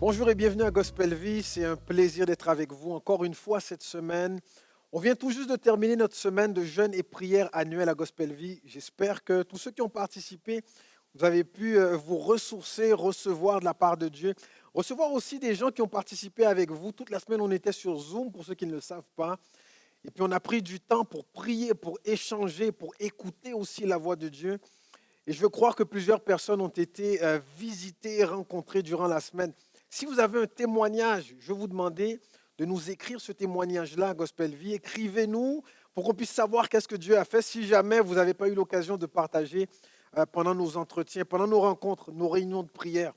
Bonjour et bienvenue à Gospel Vie. C'est un plaisir d'être avec vous encore une fois cette semaine. On vient tout juste de terminer notre semaine de jeûne et prière annuelle à Gospel Vie. J'espère que tous ceux qui ont participé, vous avez pu vous ressourcer, recevoir de la part de Dieu, recevoir aussi des gens qui ont participé avec vous. Toute la semaine, on était sur Zoom pour ceux qui ne le savent pas. Et puis, on a pris du temps pour prier, pour échanger, pour écouter aussi la voix de Dieu. Et je veux croire que plusieurs personnes ont été visitées et rencontrées durant la semaine. Si vous avez un témoignage, je vais vous demander de nous écrire ce témoignage-là à Gospel Vie. Écrivez-nous pour qu'on puisse savoir qu'est-ce que Dieu a fait si jamais vous n'avez pas eu l'occasion de partager pendant nos entretiens, pendant nos rencontres, nos réunions de prière.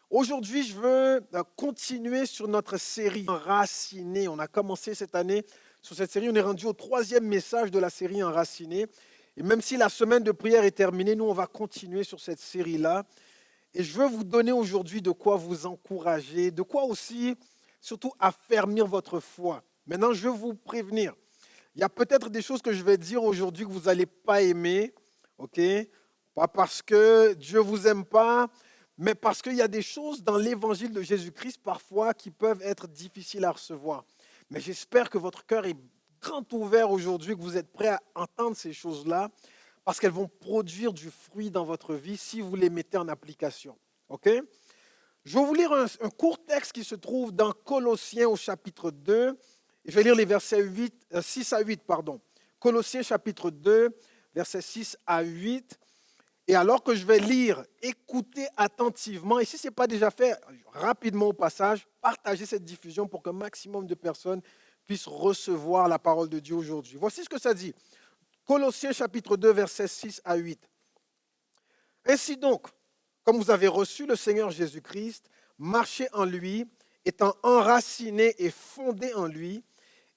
Aujourd'hui, je veux continuer sur notre série Enraciné. On a commencé cette année sur cette série. On est rendu au troisième message de la série Enraciné. Et même si la semaine de prière est terminée, nous, on va continuer sur cette série-là. Et je veux vous donner aujourd'hui de quoi vous encourager, de quoi aussi, surtout, affermir votre foi. Maintenant, je veux vous prévenir. Il y a peut-être des choses que je vais dire aujourd'hui que vous n'allez pas aimer, ok? Pas parce que Dieu ne vous aime pas, mais parce qu'il y a des choses dans l'évangile de Jésus-Christ parfois qui peuvent être difficiles à recevoir. Mais j'espère que votre cœur est grand ouvert aujourd'hui, que vous êtes prêts à entendre ces choses-là, parce qu'elles vont produire du fruit dans votre vie si vous les mettez en application. Ok? Je vais vous lire un court texte qui se trouve dans Colossiens au chapitre 2. Et je vais lire les versets 6 à 8. Pardon. Colossiens chapitre 2, versets 6 à 8. Et alors que je vais lire, écoutez attentivement. Et si ce n'est pas déjà fait, rapidement au passage, partagez cette diffusion pour qu'un maximum de personnes puissent recevoir la parole de Dieu aujourd'hui. Voici ce que ça dit. Colossiens chapitre 2, versets 6 à 8. Ainsi donc, comme vous avez reçu le Seigneur Jésus-Christ, marchez en lui, étant enracinés et fondés en lui,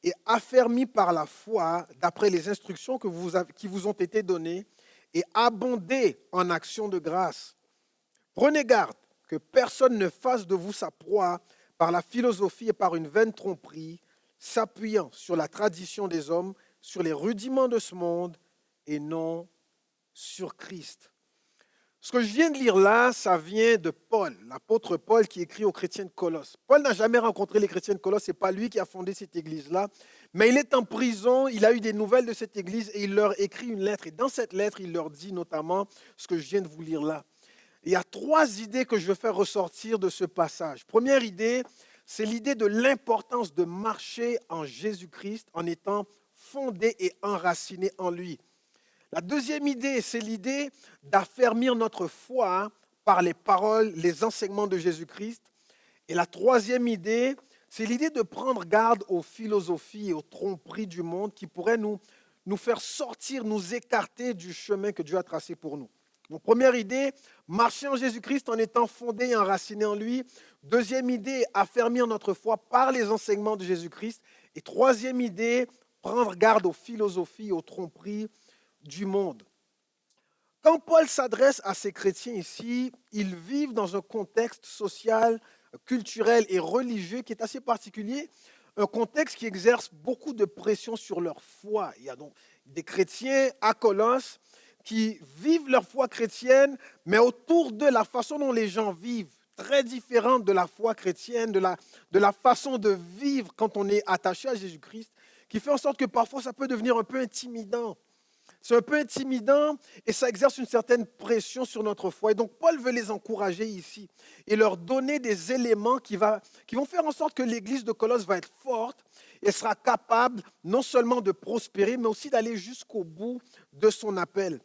et affermis par la foi, d'après les instructions qui vous ont été données, et abondez en actions de grâce. Prenez garde que personne ne fasse de vous sa proie par la philosophie et par une vaine tromperie, s'appuyant sur la tradition des hommes, sur les rudiments de ce monde et non sur Christ. Ce que je viens de lire là, ça vient de Paul, l'apôtre Paul qui écrit aux chrétiens de Colosse. Paul n'a jamais rencontré les chrétiens de Colosse, ce n'est pas lui qui a fondé cette église-là, mais il est en prison, il a eu des nouvelles de cette église et il leur écrit une lettre. Et dans cette lettre, il leur dit notamment ce que je viens de vous lire là. Il y a trois idées que je veux faire ressortir de ce passage. Première idée, c'est l'idée de l'importance de marcher en Jésus-Christ en étant fondé et enraciné en lui. La deuxième idée, c'est l'idée d'affermir notre foi par les paroles, les enseignements de Jésus-Christ. Et la troisième idée, c'est l'idée de prendre garde aux philosophies et aux tromperies du monde qui pourraient nous faire sortir, nous écarter du chemin que Dieu a tracé pour nous. Donc, première idée, marcher en Jésus-Christ en étant fondé et enraciné en lui. Deuxième idée, affermir notre foi par les enseignements de Jésus-Christ. Et troisième idée, prendre garde aux philosophies et aux tromperies du monde. Quand Paul s'adresse à ces chrétiens ici, ils vivent dans un contexte social, culturel et religieux qui est assez particulier, un contexte qui exerce beaucoup de pression sur leur foi. Il y a donc des chrétiens à Colosse qui vivent leur foi chrétienne, mais autour de la façon dont les gens vivent, très différente de la foi chrétienne, de la façon de vivre quand on est attaché à Jésus-Christ, qui fait en sorte que parfois ça peut devenir un peu intimidant. C'est un peu intimidant et ça exerce une certaine pression sur notre foi. Et donc, Paul veut les encourager ici et leur donner des éléments qui vont faire en sorte que l'église de Colosse va être forte et sera capable non seulement de prospérer, mais aussi d'aller jusqu'au bout de son appel.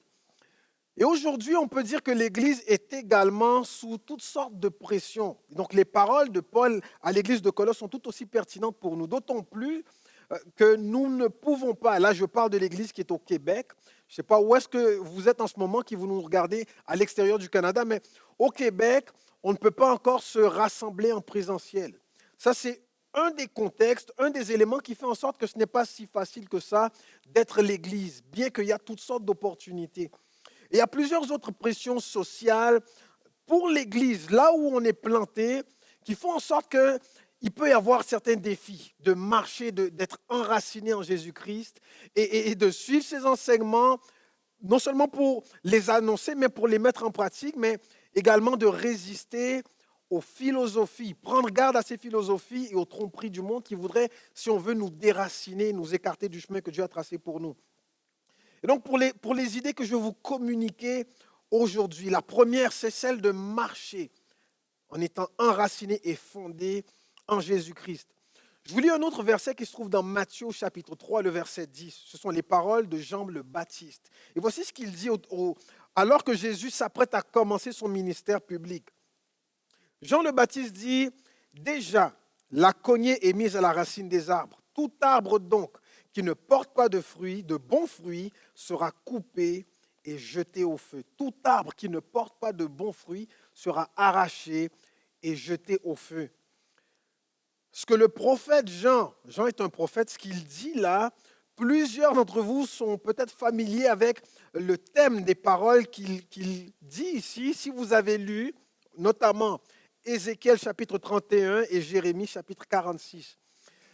Et aujourd'hui, on peut dire que l'église est également sous toutes sortes de pressions. Donc, les paroles de Paul à l'église de Colosse sont tout aussi pertinentes pour nous, d'autant plus que nous ne pouvons pas, là je parle de l'église qui est au Québec, je ne sais pas où est-ce que vous êtes en ce moment, qui vous nous regardez à l'extérieur du Canada, mais au Québec, on ne peut pas encore se rassembler en présentiel. Ça, c'est un des contextes, un des éléments qui fait en sorte que ce n'est pas si facile que ça d'être l'église, bien qu'il y a toutes sortes d'opportunités. Et il y a plusieurs autres pressions sociales pour l'église, là où on est planté, qui font en sorte que il peut y avoir certains défis de marcher, d'être enraciné en Jésus-Christ et de suivre ses enseignements, non seulement pour les annoncer, mais pour les mettre en pratique, mais également de résister aux philosophies, prendre garde à ces philosophies et aux tromperies du monde qui voudraient, si on veut, nous déraciner, nous écarter du chemin que Dieu a tracé pour nous. Et donc, pour les idées que je vais vous communiquer aujourd'hui, la première, c'est celle de marcher en étant enraciné et fondé en Jésus-Christ. Je vous lis un autre verset qui se trouve dans Matthieu chapitre 3, le verset 10. Ce sont les paroles de Jean le Baptiste. Et voici ce qu'il dit alors que Jésus s'apprête à commencer son ministère public. Jean le Baptiste dit, déjà, la cognée est mise à la racine des arbres. Tout arbre donc qui ne porte pas de fruits, de bons fruits, sera coupé et jeté au feu. Tout arbre qui ne porte pas de bons fruits sera arraché et jeté au feu. Ce que le prophète Jean est un prophète, ce qu'il dit là, plusieurs d'entre vous sont peut-être familiers avec le thème des paroles qu'il dit ici. Si vous avez lu, notamment Ézéchiel chapitre 31 et Jérémie chapitre 46.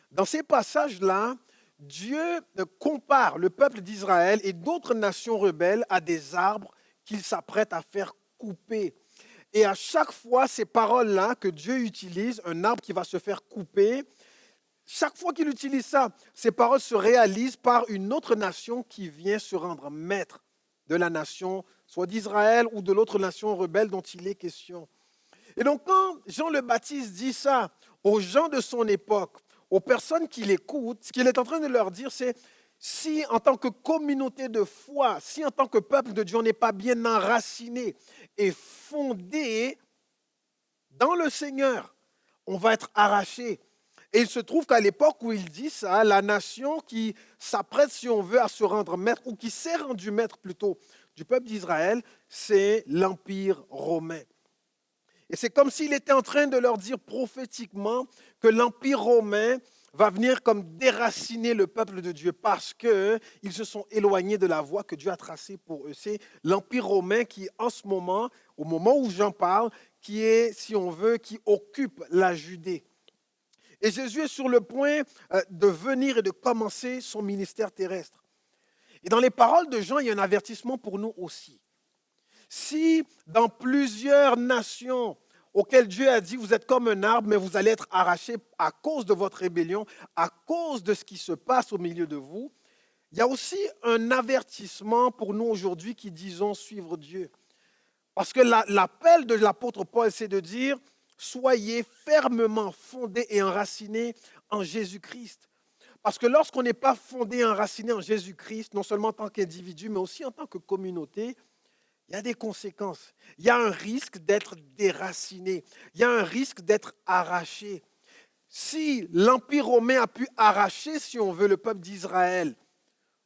Dans ces passages-là, Dieu compare le peuple d'Israël et d'autres nations rebelles à des arbres qu'il s'apprête à faire couper. Et à chaque fois, ces paroles-là que Dieu utilise, un arbre qui va se faire couper, chaque fois qu'il utilise ça, ces paroles se réalisent par une autre nation qui vient se rendre maître de la nation, soit d'Israël ou de l'autre nation rebelle dont il est question. Et donc quand Jean le Baptiste dit ça aux gens de son époque, aux personnes qui l'écoutent, ce qu'il est en train de leur dire, c'est si en tant que communauté de foi, si en tant que peuple de Dieu, on n'est pas bien enraciné et fondé dans le Seigneur, on va être arraché. Et il se trouve qu'à l'époque où il dit ça, la nation qui s'apprête, si on veut, à se rendre maître, ou qui s'est rendu maître plutôt du peuple d'Israël, c'est l'Empire romain. Et c'est comme s'il était en train de leur dire prophétiquement que l'Empire romain va venir comme déraciner le peuple de Dieu parce qu'ils se sont éloignés de la voie que Dieu a tracée pour eux. C'est l'Empire romain qui, en ce moment, au moment où j'en parle, qui est, si on veut, qui occupe la Judée. Et Jésus est sur le point de venir et de commencer son ministère terrestre. Et dans les paroles de Jean, il y a un avertissement pour nous aussi. Si dans plusieurs nations auxquelles Dieu a dit, vous êtes comme un arbre, mais vous allez être arrachés à cause de votre rébellion, à cause de ce qui se passe au milieu de vous, il y a aussi un avertissement pour nous aujourd'hui qui disons suivre Dieu. Parce que l'appel de l'apôtre Paul, c'est de dire, soyez fermement fondés et enracinés en Jésus-Christ. Parce que lorsqu'on n'est pas fondé et enraciné en Jésus-Christ, non seulement en tant qu'individu, mais aussi en tant que communauté, il y a des conséquences. Il y a un risque d'être déraciné. Il y a un risque d'être arraché. Si l'Empire romain a pu arracher, si on veut, le peuple d'Israël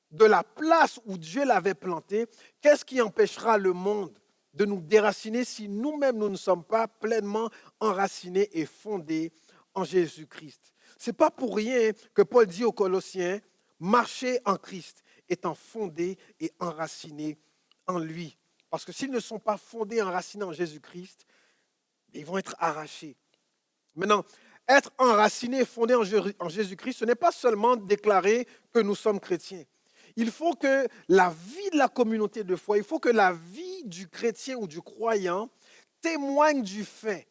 de la place où Dieu l'avait planté, qu'est-ce qui empêchera le monde de nous déraciner si nous-mêmes, nous ne sommes pas pleinement enracinés et fondés en Jésus-Christ? Ce n'est pas pour rien que Paul dit aux Colossiens, marchez en Christ, étant fondés et enracinés en lui. Parce que s'ils ne sont pas fondés et enracinés en Jésus-Christ, ils vont être arrachés. Maintenant, être enraciné et fondé en Jésus-Christ, ce n'est pas seulement déclarer que nous sommes chrétiens. Il faut que la vie de la communauté de foi, il faut que la vie du chrétien ou du croyant témoigne du fait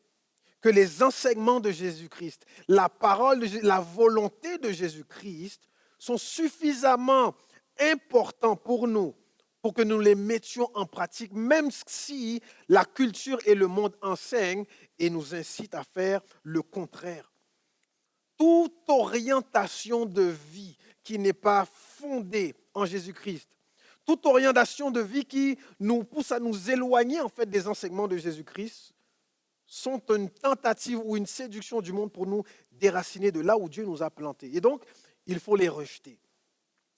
que les enseignements de Jésus-Christ, la parole, la volonté de Jésus-Christ sont suffisamment importants pour nous, pour que nous les mettions en pratique, même si la culture et le monde enseignent et nous incitent à faire le contraire. Toute orientation de vie qui n'est pas fondée en Jésus-Christ, toute orientation de vie qui nous pousse à nous éloigner en fait des enseignements de Jésus-Christ, sont une tentative ou une séduction du monde pour nous déraciner de là où Dieu nous a plantés. Et donc, il faut les rejeter.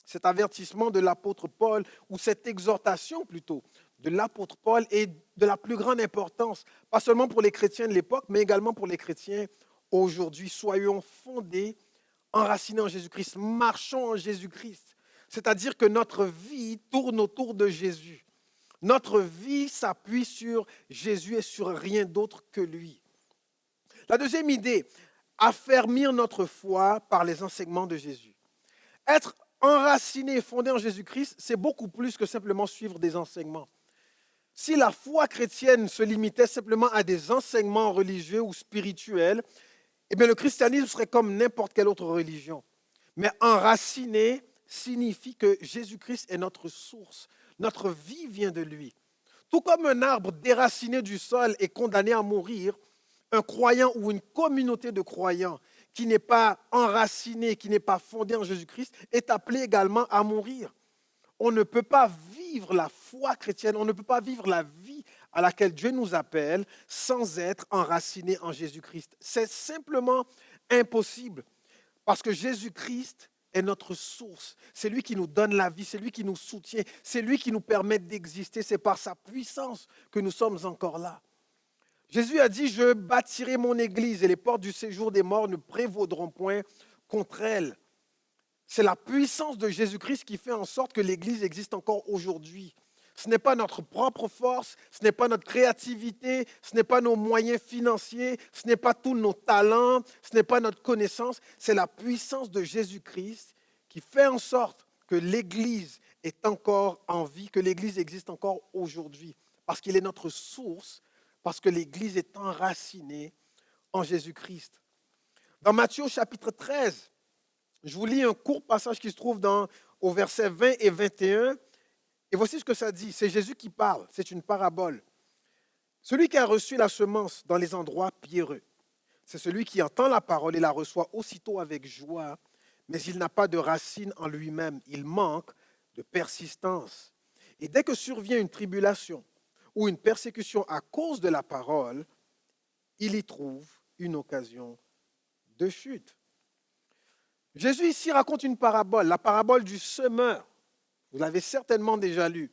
Cet avertissement de l'apôtre Paul, ou cette exhortation plutôt de l'apôtre Paul est de la plus grande importance, pas seulement pour les chrétiens de l'époque, mais également pour les chrétiens aujourd'hui. Soyons fondés, enracinés en Jésus-Christ, marchons en Jésus-Christ. C'est-à-dire que notre vie tourne autour de Jésus. Notre vie s'appuie sur Jésus et sur rien d'autre que lui. La deuxième idée, affermir notre foi par les enseignements de Jésus. Être enraciné et fondé en Jésus-Christ, c'est beaucoup plus que simplement suivre des enseignements. Si la foi chrétienne se limitait simplement à des enseignements religieux ou spirituels, eh bien, le christianisme serait comme n'importe quelle autre religion. Mais enraciné signifie que Jésus-Christ est notre source. Notre vie vient de lui. Tout comme un arbre déraciné du sol est condamné à mourir, un croyant ou une communauté de croyants qui n'est pas enraciné, qui n'est pas fondé en Jésus-Christ, est appelé également à mourir. On ne peut pas vivre la foi chrétienne, on ne peut pas vivre la vie à laquelle Dieu nous appelle sans être enraciné en Jésus-Christ. C'est simplement impossible parce que Jésus-Christ est notre source. C'est lui qui nous donne la vie, c'est lui qui nous soutient, c'est lui qui nous permet d'exister. C'est par sa puissance que nous sommes encore là. Jésus a dit, je bâtirai mon église et les portes du séjour des morts ne prévaudront point contre elle. C'est la puissance de Jésus-Christ qui fait en sorte que l'Église existe encore aujourd'hui. Ce n'est pas notre propre force, ce n'est pas notre créativité, ce n'est pas nos moyens financiers, ce n'est pas tous nos talents, ce n'est pas notre connaissance. C'est la puissance de Jésus-Christ qui fait en sorte que l'Église est encore en vie, que l'Église existe encore aujourd'hui. Parce qu'il est notre source, parce que l'Église est enracinée en Jésus-Christ. Dans Matthieu chapitre 13, je vous lis un court passage qui se trouve au verset 20 et 21. Et voici ce que ça dit. C'est Jésus qui parle. C'est une parabole. Celui qui a reçu la semence dans les endroits pierreux, c'est celui qui entend la parole et la reçoit aussitôt avec joie, mais il n'a pas de racine en lui-même. Il manque de persistance. Et dès que survient une tribulation ou une persécution à cause de la parole, il y trouve une occasion de chute. Jésus ici raconte une parabole, la parabole du semeur. Vous l'avez certainement déjà lu.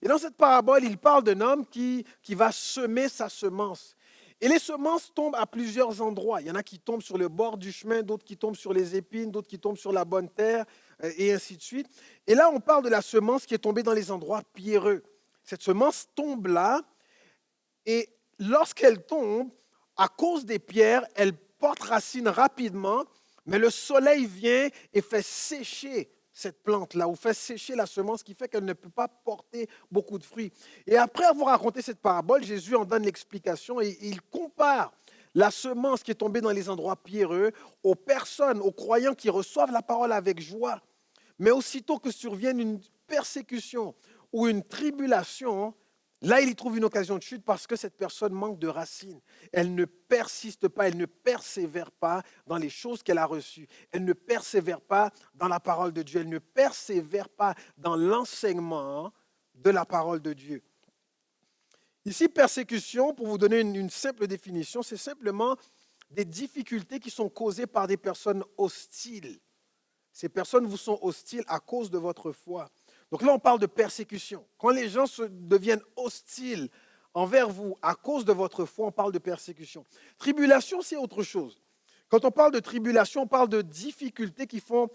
Et dans cette parabole, il parle d'un homme qui va semer sa semence. Et les semences tombent à plusieurs endroits. Il y en a qui tombent sur le bord du chemin, d'autres qui tombent sur les épines, d'autres qui tombent sur la bonne terre, et ainsi de suite. Et là, on parle de la semence qui est tombée dans les endroits pierreux. Cette semence tombe là, et lorsqu'elle tombe, à cause des pierres, elle porte racine rapidement, mais le soleil vient et fait sécher cette plante-là, ou fait sécher la semence, qui fait qu'elle ne peut pas porter beaucoup de fruits. Et après avoir raconté cette parabole, Jésus en donne l'explication et il compare la semence qui est tombée dans les endroits pierreux aux personnes, aux croyants qui reçoivent la parole avec joie. Mais aussitôt que survienne une persécution ou une tribulation, là, il y trouve une occasion de chute parce que cette personne manque de racines. Elle ne persiste pas, elle ne persévère pas dans les choses qu'elle a reçues. Elle ne persévère pas dans la parole de Dieu. Elle ne persévère pas dans l'enseignement de la parole de Dieu. Ici, persécution, pour vous donner une simple définition, c'est simplement des difficultés qui sont causées par des personnes hostiles. Ces personnes vous sont hostiles à cause de votre foi. Donc là, on parle de persécution. Quand les gens deviennent hostiles envers vous à cause de votre foi, on parle de persécution. Tribulation, c'est autre chose. Quand on parle de tribulation, on parle de difficultés qui font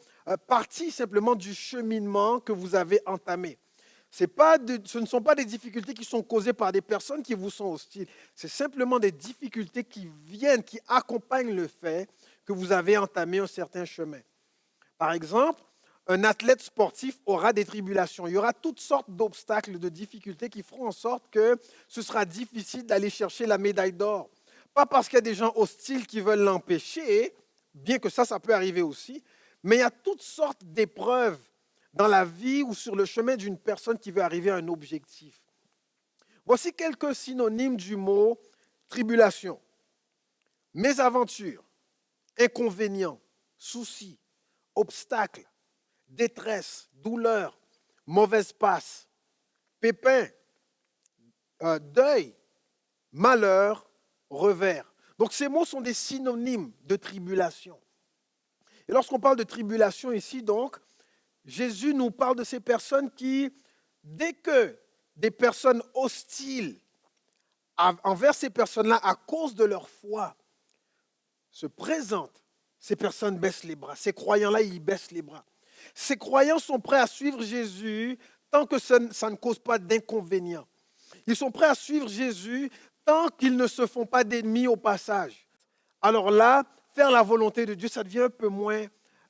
partie simplement du cheminement que vous avez entamé. Ce ne sont pas des difficultés qui sont causées par des personnes qui vous sont hostiles. C'est simplement des difficultés qui viennent, qui accompagnent le fait que vous avez entamé un certain chemin. Par exemple, un athlète sportif aura des tribulations. Il y aura toutes sortes d'obstacles, de difficultés qui feront en sorte que ce sera difficile d'aller chercher la médaille d'or. Pas parce qu'il y a des gens hostiles qui veulent l'empêcher, bien que ça peut arriver aussi, mais il y a toutes sortes d'épreuves dans la vie ou sur le chemin d'une personne qui veut arriver à un objectif. Voici quelques synonymes du mot tribulation. Mésaventure, inconvénient, souci, obstacle, détresse, douleur, mauvaise passe, pépin, deuil, malheur, revers. Donc ces mots sont des synonymes de tribulation. Et lorsqu'on parle de tribulation ici, donc, Jésus nous parle de ces personnes qui, dès que des personnes hostiles envers ces personnes-là à cause de leur foi se présentent, ces personnes baissent les bras. Ces croyants-là, ils baissent les bras. Ces croyants sont prêts à suivre Jésus tant que ça ne cause pas d'inconvénients. Ils sont prêts à suivre Jésus tant qu'ils ne se font pas d'ennemis au passage. Alors là, faire la volonté de Dieu, ça devient un peu moins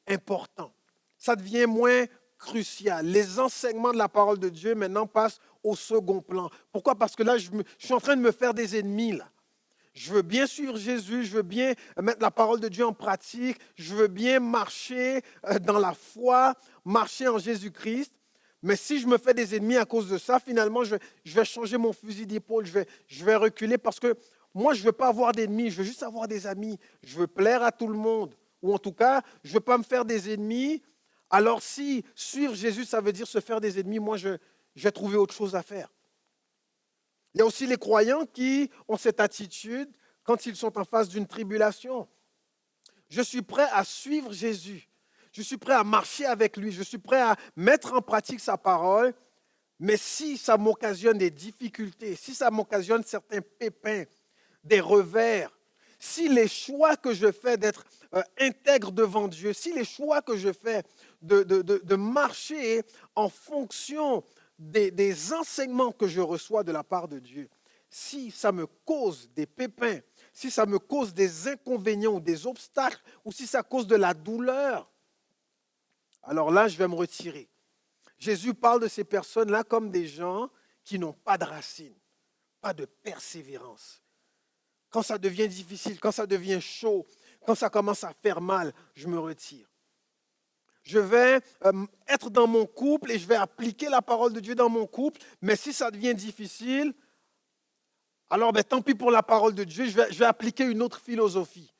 important. Ça devient moins crucial. Les enseignements de la parole de Dieu maintenant passent au second plan. Pourquoi? Parce que là, je suis en train de me faire des ennemis, là. Je veux bien suivre Jésus, je veux bien mettre la parole de Dieu en pratique, je veux bien marcher dans la foi, marcher en Jésus-Christ. Mais si je me fais des ennemis à cause de ça, finalement, je vais changer mon fusil d'épaule, je vais reculer parce que moi, je ne veux pas avoir d'ennemis, je veux juste avoir des amis. Je veux plaire à tout le monde. Ou en tout cas, je ne veux pas me faire des ennemis. Alors si suivre Jésus, ça veut dire se faire des ennemis, moi, je vais trouver autre chose à faire. Il y a aussi les croyants qui ont cette attitude quand ils sont en face d'une tribulation. Je suis prêt à suivre Jésus. Je suis prêt à marcher avec lui. Je suis prêt à mettre en pratique sa parole. Mais si ça m'occasionne des difficultés, si ça m'occasionne certains pépins, des revers, si les choix que je fais d'être intègre devant Dieu, si les choix que je fais de marcher en fonction des enseignements que je reçois de la part de Dieu, si ça me cause des pépins, si ça me cause des inconvénients ou des obstacles, ou si ça cause de la douleur, alors là, je vais me retirer. Jésus parle de ces personnes-là comme des gens qui n'ont pas de racines, pas de persévérance. Quand ça devient difficile, quand ça devient chaud, quand ça commence à faire mal, je me retire. Je vais être dans mon couple et je vais appliquer la parole de Dieu dans mon couple. Mais si ça devient difficile, alors tant pis pour la parole de Dieu, je vais appliquer une autre philosophie.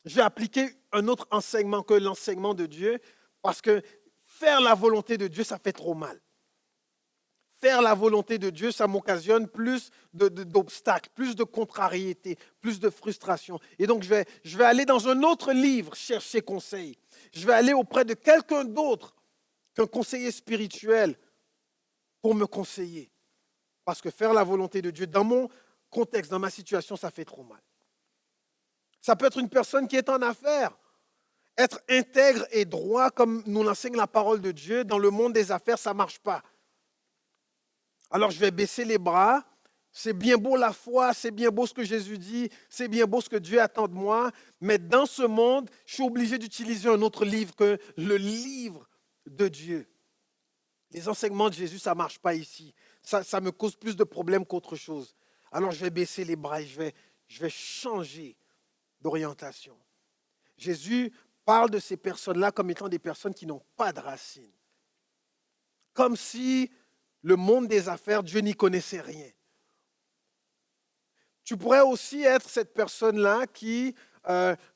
Je vais appliquer un autre enseignement que l'enseignement de Dieu parce que faire la volonté de Dieu, ça fait trop mal. Faire la volonté de Dieu, ça m'occasionne plus d'obstacles, plus de contrariétés, plus de frustration. Et donc, je vais aller dans un autre livre chercher conseil. Je vais aller auprès de quelqu'un d'autre qu'un conseiller spirituel pour me conseiller. Parce que faire la volonté de Dieu, dans mon contexte, dans ma situation, ça fait trop mal. Ça peut être une personne qui est en affaires. Être intègre et droit, comme nous l'enseigne la parole de Dieu, dans le monde des affaires, ça ne marche pas. Alors je vais baisser les bras. C'est bien beau la foi, c'est bien beau ce que Jésus dit, c'est bien beau ce que Dieu attend de moi, mais dans ce monde, je suis obligé d'utiliser un autre livre que le livre de Dieu. Les enseignements de Jésus, ça ne marche pas ici. Ça me cause plus de problèmes qu'autre chose. Alors je vais baisser les bras et je vais changer d'orientation. Jésus parle de ces personnes-là comme étant des personnes qui n'ont pas de racines. Comme si le monde des affaires, Dieu n'y connaissait rien. Tu pourrais aussi être cette personne-là qui,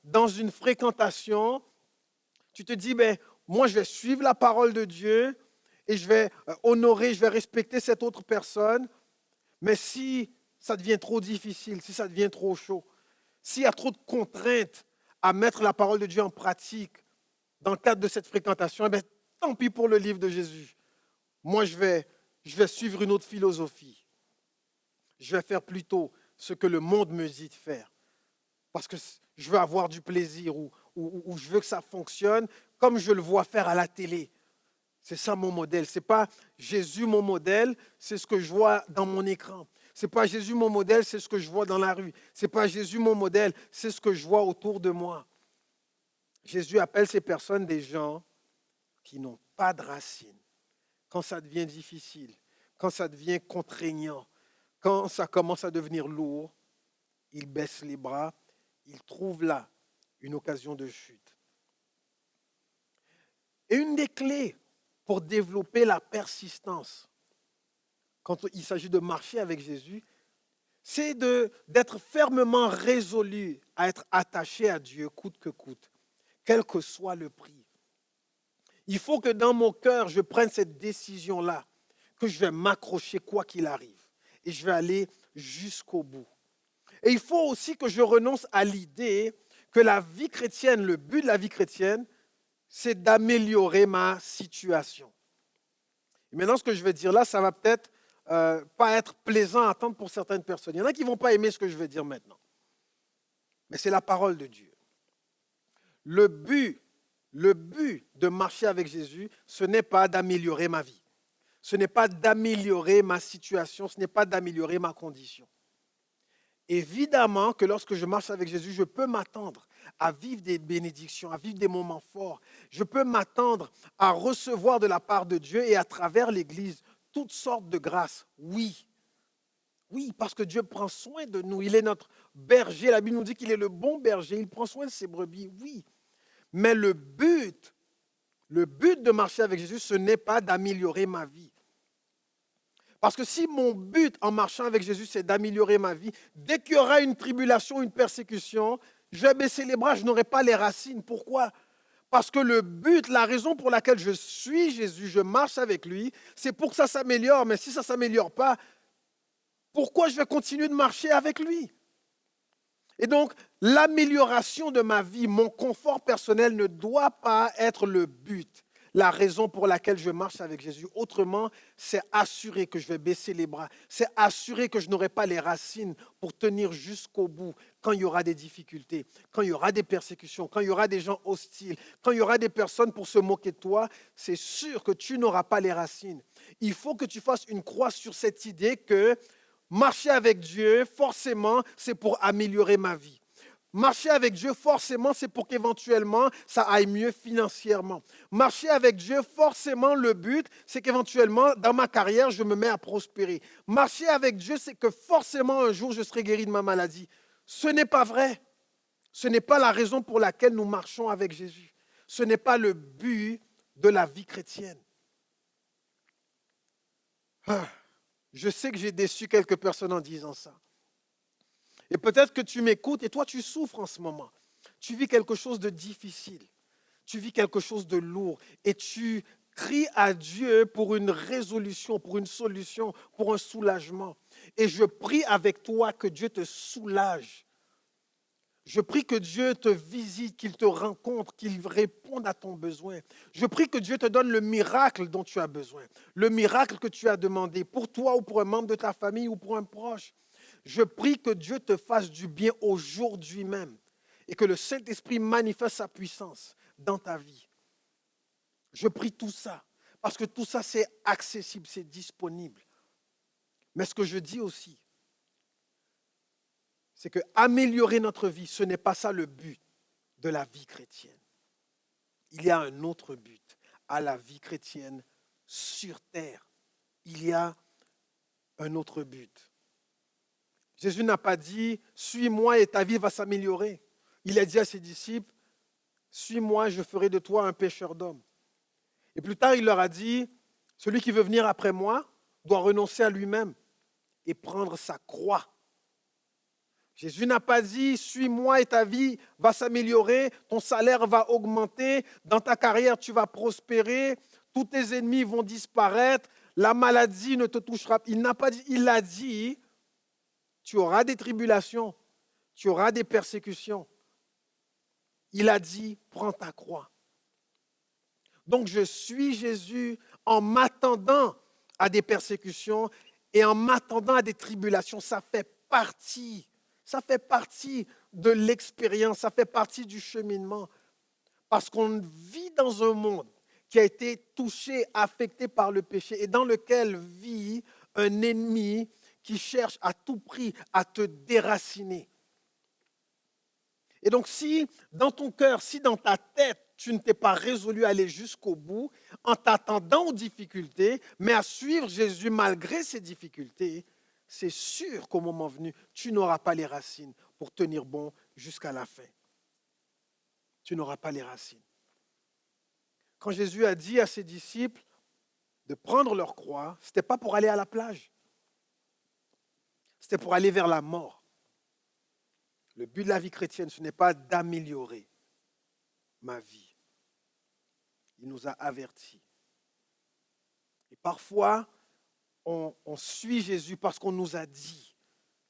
dans une fréquentation, tu te dis, moi je vais suivre la parole de Dieu et je vais honorer, je vais respecter cette autre personne, mais si ça devient trop difficile, si ça devient trop chaud, s'il y a trop de contraintes à mettre la parole de Dieu en pratique dans le cadre de cette fréquentation, tant pis pour le livre de Jésus. Moi, je vais suivre une autre philosophie. Je vais faire plutôt ce que le monde me dit de faire. Parce que je veux avoir du plaisir ou je veux que ça fonctionne comme je le vois faire à la télé. C'est ça mon modèle. Ce n'est pas Jésus mon modèle, c'est ce que je vois dans mon écran. Ce n'est pas Jésus mon modèle, c'est ce que je vois dans la rue. Ce n'est pas Jésus mon modèle, c'est ce que je vois autour de moi. Jésus appelle ces personnes des gens qui n'ont pas de racines. Quand ça devient difficile, quand ça devient contraignant, quand ça commence à devenir lourd, il baisse les bras, il trouve là une occasion de chute. Et une des clés pour développer la persistance, quand il s'agit de marcher avec Jésus, c'est d'être fermement résolu à être attaché à Dieu coûte que coûte, quel que soit le prix. Il faut que dans mon cœur, je prenne cette décision-là, que je vais m'accrocher quoi qu'il arrive. Et je vais aller jusqu'au bout. Et il faut aussi que je renonce à l'idée que la vie chrétienne, le but de la vie chrétienne, c'est d'améliorer ma situation. Et maintenant, ce que je vais dire là, ça va peut-être pas être plaisant à entendre pour certaines personnes. Il y en a qui ne vont pas aimer ce que je vais dire maintenant. Mais c'est la parole de Dieu. Le but de marcher avec Jésus, ce n'est pas d'améliorer ma vie. Ce n'est pas d'améliorer ma situation, ce n'est pas d'améliorer ma condition. Évidemment que lorsque je marche avec Jésus, je peux m'attendre à vivre des bénédictions, à vivre des moments forts. Je peux m'attendre à recevoir de la part de Dieu et à travers l'Église toutes sortes de grâces. Oui, oui, parce que Dieu prend soin de nous. Il est notre berger. La Bible nous dit qu'il est le bon berger. Il prend soin de ses brebis. Oui, mais le but de marcher avec Jésus, ce n'est pas d'améliorer ma vie. Parce que si mon but en marchant avec Jésus, c'est d'améliorer ma vie, dès qu'il y aura une tribulation, une persécution, je vais baisser les bras, je n'aurai pas les racines. Pourquoi? Parce que le but, la raison pour laquelle je suis Jésus, je marche avec lui, c'est pour que ça s'améliore. Mais si ça ne s'améliore pas, pourquoi je vais continuer de marcher avec lui? Et donc, l'amélioration de ma vie, mon confort personnel ne doit pas être le but, la raison pour laquelle je marche avec Jésus. Autrement, c'est assurer que je vais baisser les bras. C'est assurer que je n'aurai pas les racines pour tenir jusqu'au bout quand il y aura des difficultés, quand il y aura des persécutions, quand il y aura des gens hostiles, quand il y aura des personnes pour se moquer de toi. C'est sûr que tu n'auras pas les racines. Il faut que tu fasses une croix sur cette idée que marcher avec Dieu, forcément, c'est pour améliorer ma vie. Marcher avec Dieu, forcément, c'est pour qu'éventuellement, ça aille mieux financièrement. Marcher avec Dieu, forcément, le but, c'est qu'éventuellement, dans ma carrière, je me mets à prospérer. Marcher avec Dieu, c'est que forcément, un jour, je serai guéri de ma maladie. Ce n'est pas vrai. Ce n'est pas la raison pour laquelle nous marchons avec Jésus. Ce n'est pas le but de la vie chrétienne. Je sais que j'ai déçu quelques personnes en disant ça. Et peut-être que tu m'écoutes et toi, tu souffres en ce moment. Tu vis quelque chose de difficile. Tu vis quelque chose de lourd. Et tu cries à Dieu pour une résolution, pour une solution, pour un soulagement. Et je prie avec toi que Dieu te soulage. Je prie que Dieu te visite, qu'il te rencontre, qu'il réponde à ton besoin. Je prie que Dieu te donne le miracle dont tu as besoin, le miracle que tu as demandé pour toi ou pour un membre de ta famille ou pour un proche. Je prie que Dieu te fasse du bien aujourd'hui même et que le Saint-Esprit manifeste sa puissance dans ta vie. Je prie tout ça parce que tout ça c'est accessible, c'est disponible. Mais ce que je dis aussi, c'est que améliorer notre vie, ce n'est pas ça le but de la vie chrétienne. Il y a un autre but à la vie chrétienne sur terre. Il y a un autre but. Jésus n'a pas dit « Suis-moi et ta vie va s'améliorer ». Il a dit à ses disciples « Suis-moi, je ferai de toi un pêcheur d'hommes ». Et plus tard, il leur a dit « Celui qui veut venir après moi doit renoncer à lui-même et prendre sa croix ». Jésus n'a pas dit « Suis-moi et ta vie va s'améliorer, ton salaire va augmenter, dans ta carrière tu vas prospérer, tous tes ennemis vont disparaître, la maladie ne te touchera pas ». Il n'a pas dit, il a dit « Tu auras des tribulations, tu auras des persécutions ». Il a dit « Prends ta croix ». Donc je suis Jésus en m'attendant à des persécutions et en m'attendant à des tribulations. Ça fait partie de l'expérience, ça fait partie du cheminement. Parce qu'on vit dans un monde qui a été touché, affecté par le péché et dans lequel vit un ennemi qui cherche à tout prix à te déraciner. Et donc si dans ton cœur, si dans ta tête, tu ne t'es pas résolu à aller jusqu'au bout, en t'attendant aux difficultés, mais à suivre Jésus malgré ces difficultés, c'est sûr qu'au moment venu, tu n'auras pas les racines pour tenir bon jusqu'à la fin. Tu n'auras pas les racines. Quand Jésus a dit à ses disciples de prendre leur croix, ce n'était pas pour aller à la plage. C'était pour aller vers la mort. Le but de la vie chrétienne, ce n'est pas d'améliorer ma vie. Il nous a avertis. Et parfois, on suit Jésus parce qu'on nous a dit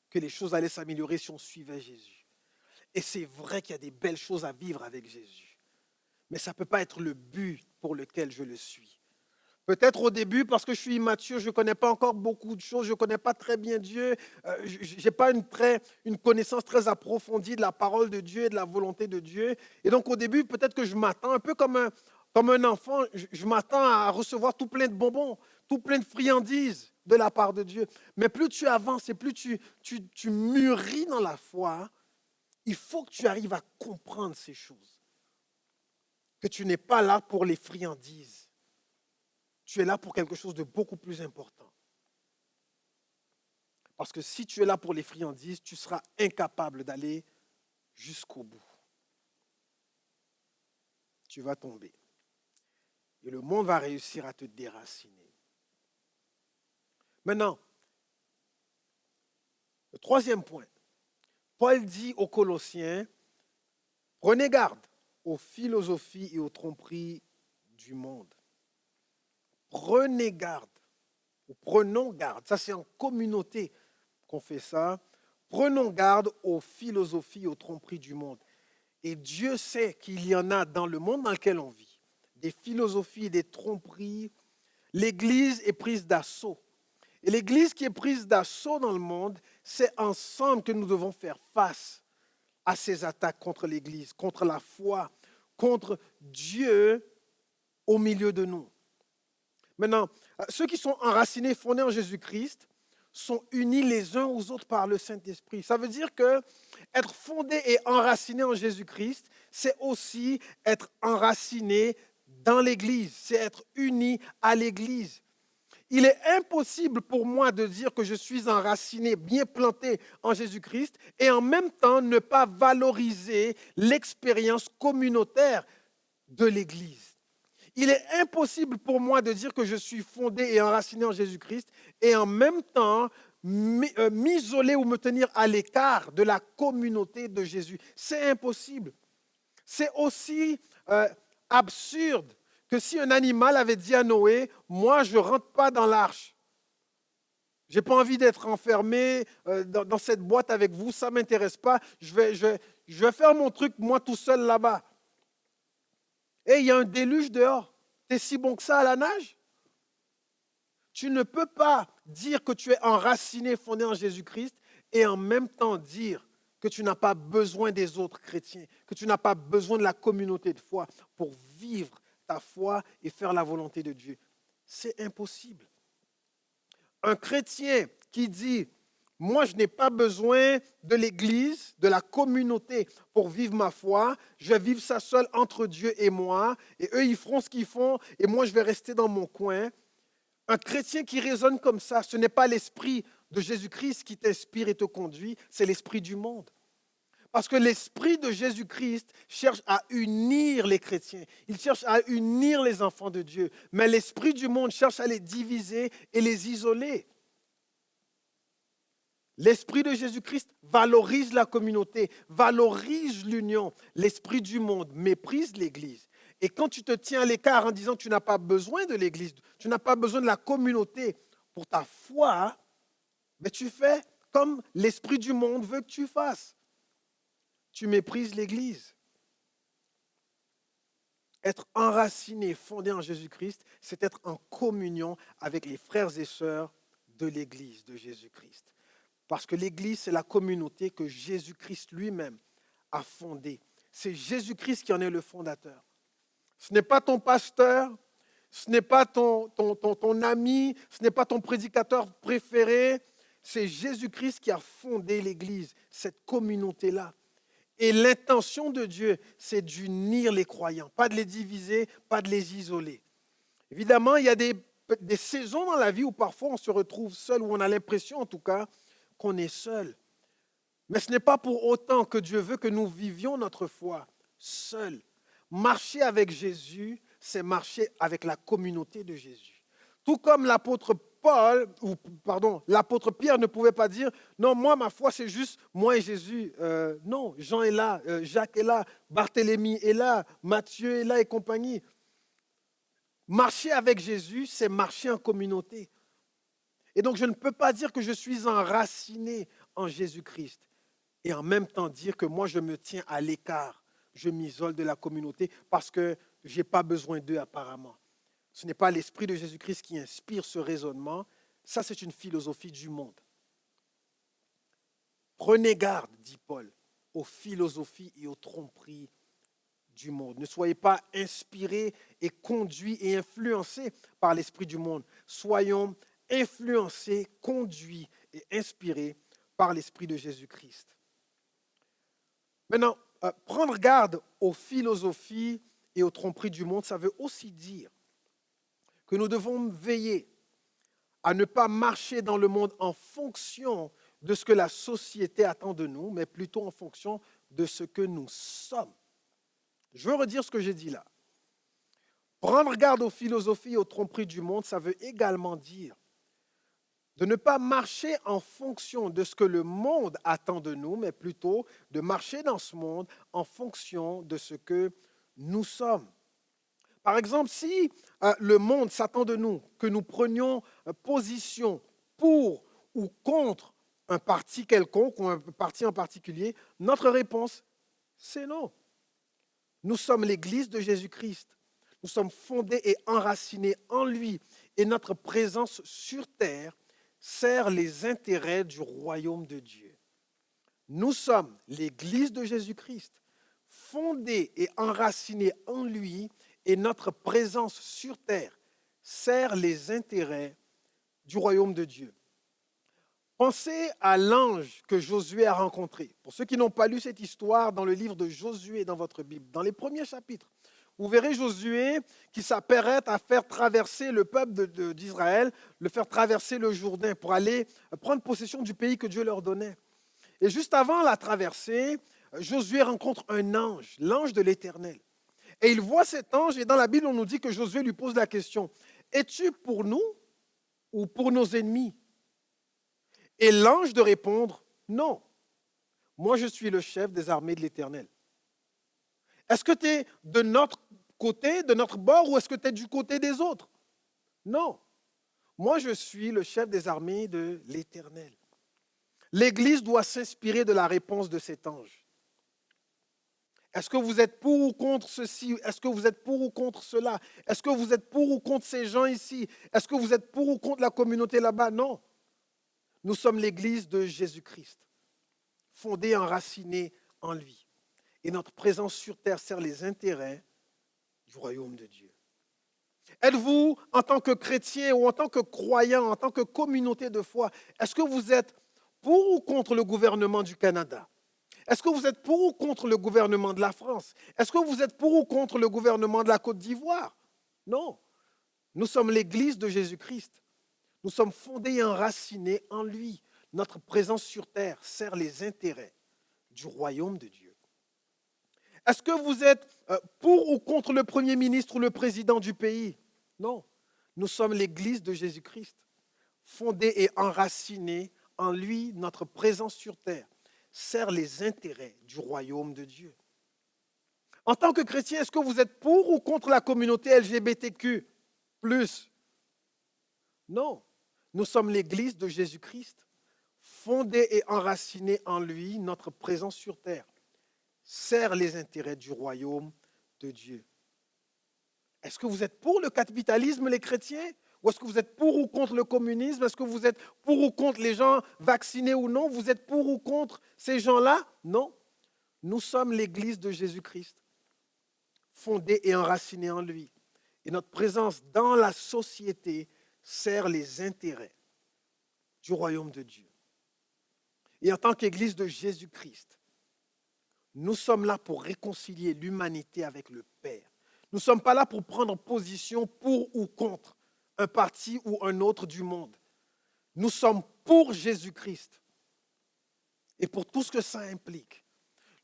que les choses allaient s'améliorer si on suivait Jésus. Et c'est vrai qu'il y a des belles choses à vivre avec Jésus. Mais ça ne peut pas être le but pour lequel je le suis. Peut-être au début, parce que je suis immature, je ne connais pas encore beaucoup de choses, je ne connais pas très bien Dieu, je n'ai pas une connaissance très approfondie de la parole de Dieu et de la volonté de Dieu. Et donc au début, peut-être que je m'attends, un peu comme un enfant, je m'attends à recevoir tout plein de bonbons, tout plein de friandises de la part de Dieu. Mais plus tu avances et plus tu mûris dans la foi, Il faut que tu arrives à comprendre ces choses. Que tu n'es pas là pour les friandises. Tu es là pour quelque chose de beaucoup plus important. Parce que si tu es là pour les friandises, tu seras incapable d'aller jusqu'au bout. Tu vas tomber. Et le monde va réussir à te déraciner. Maintenant, le troisième point. Paul dit aux Colossiens, prenez garde aux philosophies et aux tromperies du monde. Prenez garde, ou prenons garde, ça c'est en communauté qu'on fait ça. Prenons garde aux philosophies et aux tromperies du monde. Et Dieu sait qu'il y en a dans le monde dans lequel on vit. Des philosophies et des tromperies. L'Église est prise d'assaut. Et l'Église qui est prise d'assaut dans le monde, c'est ensemble que nous devons faire face à ces attaques contre l'Église, contre la foi, contre Dieu au milieu de nous. Maintenant, ceux qui sont enracinés, fondés en Jésus-Christ, sont unis les uns aux autres par le Saint-Esprit. Ça veut dire que être fondé et enraciné en Jésus-Christ, c'est aussi être enraciné dans l'Église, c'est être uni à l'Église. Il est impossible pour moi de dire que je suis enraciné, bien planté en Jésus-Christ et en même temps ne pas valoriser l'expérience communautaire de l'Église. Il est impossible pour moi de dire que je suis fondé et enraciné en Jésus-Christ et en même temps m'isoler ou me tenir à l'écart de la communauté de Jésus. C'est impossible. C'est aussi absurde que si un animal avait dit à Noé, moi je ne rentre pas dans l'arche. Je n'ai pas envie d'être enfermé dans cette boîte avec vous, ça ne m'intéresse pas. Je vais faire mon truc moi tout seul là-bas. Et il y a un déluge dehors. Tu es si bon que ça à la nage? Tu ne peux pas dire que tu es enraciné, fondé en Jésus-Christ et en même temps dire que tu n'as pas besoin des autres chrétiens, que tu n'as pas besoin de la communauté de foi pour vivre ta foi et faire la volonté de Dieu. C'est impossible. Un chrétien qui dit moi, je n'ai pas besoin de l'Église, de la communauté pour vivre ma foi. Je vais vivre ça seul entre Dieu et moi. Et eux, ils feront ce qu'ils font et moi, je vais rester dans mon coin. Un chrétien qui raisonne comme ça, ce n'est pas l'esprit de Jésus-Christ qui t'inspire et te conduit, c'est l'esprit du monde. Parce que l'esprit de Jésus-Christ cherche à unir les chrétiens. Il cherche à unir les enfants de Dieu. Mais l'esprit du monde cherche à les diviser et les isoler. L'esprit de Jésus-Christ valorise la communauté, valorise l'union. L'esprit du monde méprise l'Église. Et quand tu te tiens à l'écart en disant que tu n'as pas besoin de l'Église, tu n'as pas besoin de la communauté pour ta foi, mais tu fais comme l'esprit du monde veut que tu fasses. Tu méprises l'Église. Être enraciné, fondé en Jésus-Christ, c'est être en communion avec les frères et sœurs de l'Église de Jésus-Christ. Parce que l'Église, c'est la communauté que Jésus-Christ lui-même a fondée. C'est Jésus-Christ qui en est le fondateur. Ce n'est pas ton pasteur, ce n'est pas ton ami, ce n'est pas ton prédicateur préféré. C'est Jésus-Christ qui a fondé l'Église, cette communauté-là. Et l'intention de Dieu, c'est d'unir les croyants, pas de les diviser, pas de les isoler. Évidemment, il y a des saisons dans la vie où parfois on se retrouve seul, où on a l'impression en tout cas qu'on est seul. Mais ce n'est pas pour autant que Dieu veut que nous vivions notre foi seuls. Marcher avec Jésus, c'est marcher avec la communauté de Jésus. Tout comme l'apôtre Pierre ne pouvait pas dire « Non, moi, ma foi, c'est juste moi et Jésus. » Non, Jean est là, Jacques est là, Barthélemy est là, Matthieu est là et compagnie. Marcher avec Jésus, c'est marcher en communauté. Et donc, je ne peux pas dire que je suis enraciné en Jésus-Christ et en même temps dire que moi, je me tiens à l'écart, je m'isole de la communauté parce que je n'ai pas besoin d'eux apparemment. Ce n'est pas l'esprit de Jésus-Christ qui inspire ce raisonnement. Ça, c'est une philosophie du monde. Prenez garde, dit Paul, aux philosophies et aux tromperies du monde. Ne soyez pas inspirés et conduits et influencés par l'esprit du monde. Soyons influencés, conduits et inspirés par l'Esprit de Jésus-Christ. Maintenant, prendre garde aux philosophies et aux tromperies du monde, ça veut aussi dire que nous devons veiller à ne pas marcher dans le monde en fonction de ce que la société attend de nous, mais plutôt en fonction de ce que nous sommes. Je veux redire ce que j'ai dit là. Prendre garde aux philosophies et aux tromperies du monde, ça veut également dire de ne pas marcher en fonction de ce que le monde attend de nous, mais plutôt de marcher dans ce monde en fonction de ce que nous sommes. Par exemple, si le monde s'attend de nous que nous prenions position pour ou contre un parti quelconque ou un parti en particulier, notre réponse, c'est non. Nous sommes l'Église de Jésus-Christ. Nous sommes fondés et enracinés en lui. Et notre présence sur terre sert les intérêts du royaume de Dieu. Nous sommes l'Église de Jésus-Christ, fondés et enracinés en lui, et notre présence sur terre sert les intérêts du royaume de Dieu. Pensez à l'ange que Josué a rencontré. Pour ceux qui n'ont pas lu cette histoire dans le livre de Josué dans votre Bible, dans les premiers chapitres, vous verrez Josué qui s'apprête à faire traverser le peuple d'Israël, le faire traverser le Jourdain pour aller prendre possession du pays que Dieu leur donnait. Et juste avant la traversée, Josué rencontre un ange, l'ange de l'Éternel. Et il voit cet ange, et dans la Bible, on nous dit que Josué lui pose la question, es-tu pour nous ou pour nos ennemis? Et l'ange de répondre, non, moi je suis le chef des armées de l'Éternel. Est-ce que tu es de notre côté, de notre bord, ou est-ce que tu es du côté des autres? Non, moi je suis le chef des armées de l'Éternel. L'Église doit s'inspirer de la réponse de cet ange. Est-ce que vous êtes pour ou contre ceci? Est-ce que vous êtes pour ou contre cela? Est-ce que vous êtes pour ou contre ces gens ici? Est-ce que vous êtes pour ou contre la communauté là-bas? Non. Nous sommes l'Église de Jésus-Christ, fondée, enracinée en lui. Et notre présence sur terre sert les intérêts du royaume de Dieu. Êtes-vous, en tant que chrétien ou en tant que croyant, en tant que communauté de foi, est-ce que vous êtes pour ou contre le gouvernement du Canada? Est-ce que vous êtes pour ou contre le gouvernement de la France? Est-ce que vous êtes pour ou contre le gouvernement de la Côte d'Ivoire? Non. Nous sommes l'Église de Jésus-Christ. Nous sommes fondés et enracinés en lui. Notre présence sur terre sert les intérêts du royaume de Dieu. Est-ce que vous êtes pour ou contre le Premier ministre ou le président du pays? Non. Nous sommes l'Église de Jésus-Christ, fondés et enracinés en lui. Notre présence sur terre sert les intérêts du royaume de Dieu. En tant que chrétien, est-ce que vous êtes pour ou contre la communauté LGBTQ+? Non. Nous sommes l'Église de Jésus-Christ, fondée et enracinée en lui. Notre présence sur terre sert les intérêts du royaume de Dieu. Est-ce que vous êtes pour le capitalisme, les chrétiens? Ou est-ce que vous êtes pour ou contre le communisme? Est-ce que vous êtes pour ou contre les gens vaccinés ou non? Vous êtes pour ou contre ces gens-là? Non. Nous sommes l'Église de Jésus-Christ, fondée et enracinée en lui. Et notre présence dans la société sert les intérêts du royaume de Dieu. Et en tant qu'Église de Jésus-Christ, nous sommes là pour réconcilier l'humanité avec le Père. Nous ne sommes pas là pour prendre position pour ou contre un parti ou un autre du monde. Nous sommes pour Jésus-Christ et pour tout ce que ça implique.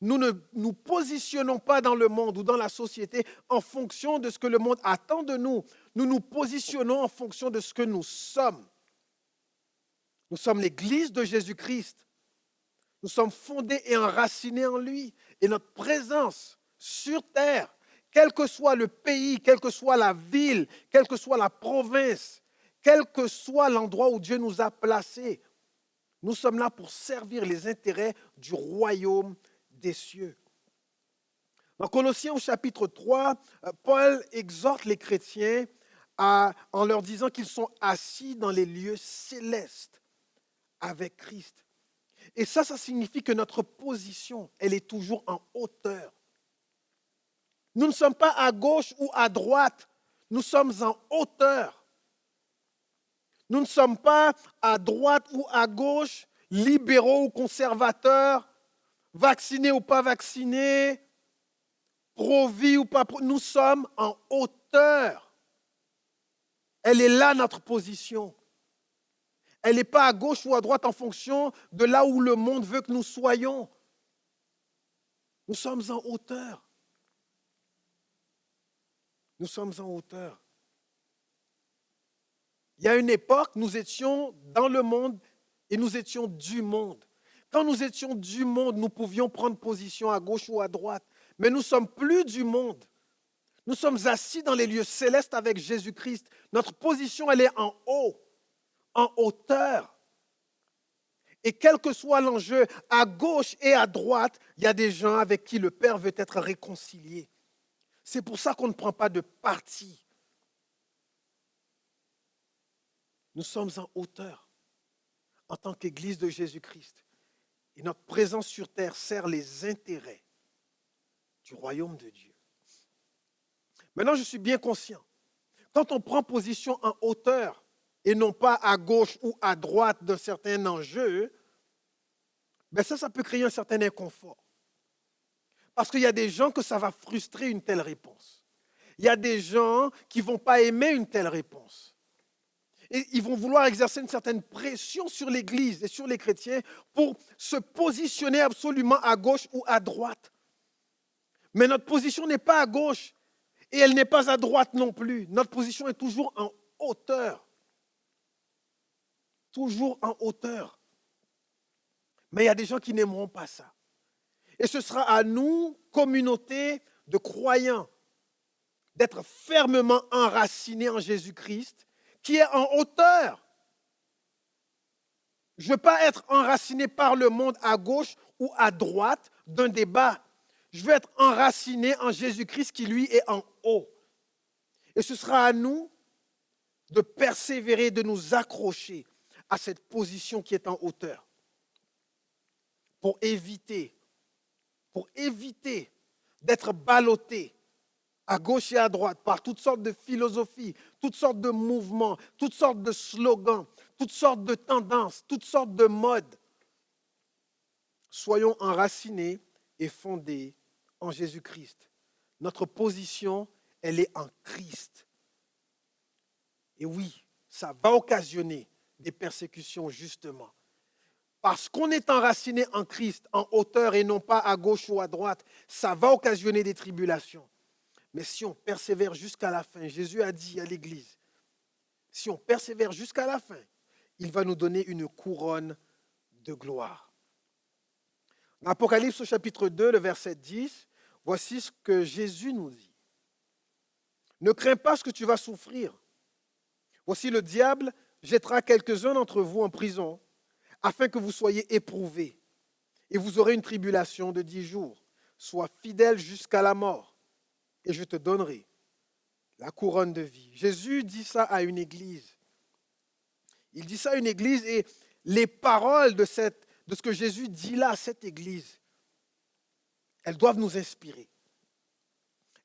Nous ne nous positionnons pas dans le monde ou dans la société en fonction de ce que le monde attend de nous. Nous nous positionnons en fonction de ce que nous sommes. Nous sommes l'Église de Jésus-Christ. Nous sommes fondés et enracinés en lui. Et notre présence sur terre, quel que soit le pays, quelle que soit la ville, quelle que soit la province, quel que soit l'endroit où Dieu nous a placés, nous sommes là pour servir les intérêts du royaume des cieux. Dans Colossiens au chapitre 3, Paul exhorte les chrétiens en leur disant qu'ils sont assis dans les lieux célestes avec Christ. Et ça signifie que notre position, elle est toujours en hauteur. Nous ne sommes pas à gauche ou à droite, nous sommes en hauteur. Nous ne sommes pas à droite ou à gauche, libéraux ou conservateurs, vacciné ou pas vacciné, pro-vie ou pas pro, nous sommes en hauteur. Elle est là notre position. Elle n'est pas à gauche ou à droite en fonction de là où le monde veut que nous soyons. Nous sommes en hauteur. Nous sommes en hauteur. Il y a une époque, nous étions dans le monde et nous étions du monde. Quand nous étions du monde, nous pouvions prendre position à gauche ou à droite. Mais nous ne sommes plus du monde. Nous sommes assis dans les lieux célestes avec Jésus-Christ. Notre position, elle est en haut, en hauteur. Et quel que soit l'enjeu, à gauche et à droite, il y a des gens avec qui le Père veut être réconcilié. C'est pour ça qu'on ne prend pas de parti. Nous sommes en hauteur en tant qu'Église de Jésus-Christ. Et notre présence sur terre sert les intérêts du royaume de Dieu. Maintenant, je suis bien conscient. Quand on prend position en hauteur et non pas à gauche ou à droite d'un certain enjeu, ben ça peut créer un certain inconfort. Parce qu'il y a des gens que ça va frustrer une telle réponse. Il y a des gens qui ne vont pas aimer une telle réponse. Et ils vont vouloir exercer une certaine pression sur l'Église et sur les chrétiens pour se positionner absolument à gauche ou à droite. Mais notre position n'est pas à gauche et elle n'est pas à droite non plus. Notre position est toujours en hauteur. Toujours en hauteur. Mais il y a des gens qui n'aimeront pas ça. Et ce sera à nous, communauté de croyants, d'être fermement enracinés en Jésus-Christ, qui est en hauteur. Je ne veux pas être enraciné par le monde à gauche ou à droite d'un débat. Je veux être enraciné en Jésus-Christ qui, lui, est en haut. Et ce sera à nous de persévérer, de nous accrocher à cette position qui est en hauteur pour éviter d'être ballotté à gauche et à droite par toutes sortes de philosophies, toutes sortes de mouvements, toutes sortes de slogans, toutes sortes de tendances, toutes sortes de modes. Soyons enracinés et fondés en Jésus-Christ. Notre position, elle est en Christ. Et oui, ça va occasionner des persécutions justement. Parce qu'on est enraciné en Christ, en hauteur et non pas à gauche ou à droite, ça va occasionner des tribulations. Mais si on persévère jusqu'à la fin, Jésus a dit à l'Église, si on persévère jusqu'à la fin, il va nous donner une couronne de gloire. Dans Apocalypse au chapitre 2, le verset 10, voici ce que Jésus nous dit. Ne crains pas ce que tu vas souffrir. Voici le diable jettera quelques-uns d'entre vous en prison, afin que vous soyez éprouvés. Et vous aurez une tribulation de 10 jours. Sois fidèle jusqu'à la mort, et je te donnerai la couronne de vie. Jésus dit ça à une église. Il dit ça à une église et les paroles de ce que Jésus dit là à cette église, elles doivent nous inspirer.